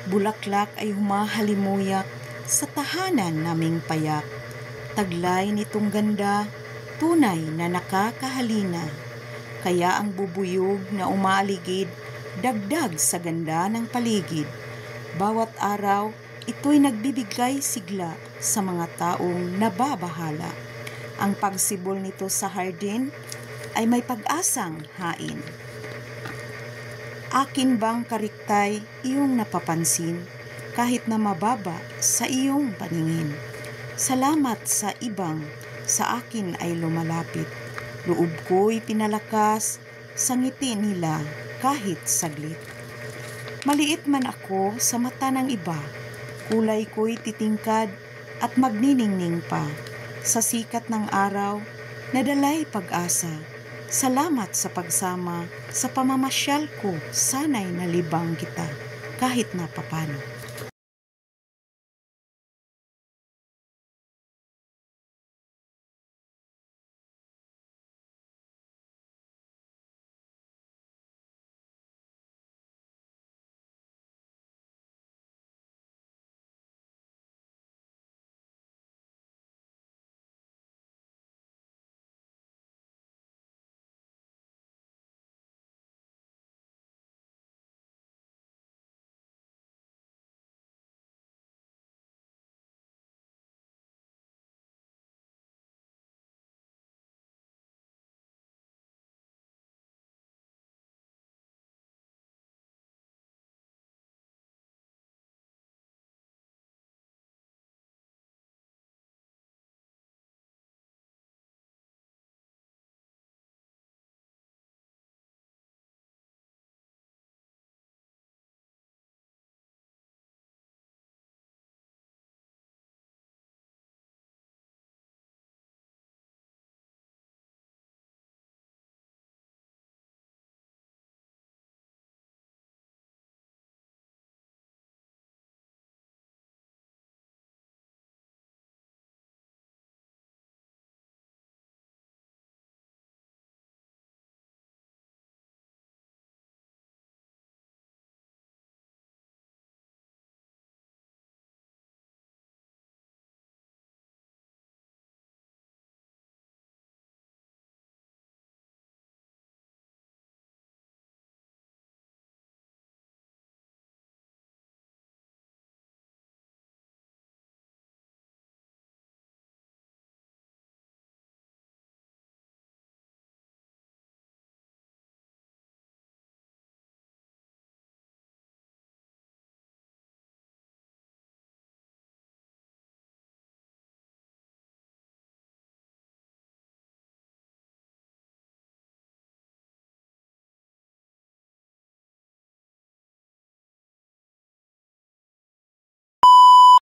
Bulaklak ay humahalimuyak sa tahanan naming payak. Taglay nitong ganda, tunay na nakakahalina. Kaya ang bubuyog na umaaligid, dagdag sa ganda ng paligid. Bawat araw, ito'y nagbibigay sigla sa mga taong nababahala. Ang pagsibol nito sa hardin ay may pag-asang hain. Akin bang kariktay iyong napapansin kahit na mababa sa iyong paningin? Salamat sa ibang sa akin ay lumalapit. Loob ko'y pinalakas sa ngiti nila kahit saglit. Maliit man ako sa mata ng iba, kulay ko'y titingkad at magniningning pa. Sa sikat ng araw, nadalay pag-asa. Salamat sa pagsama sa pamamasyal ko, sana'y nalibang kita kahit na papano.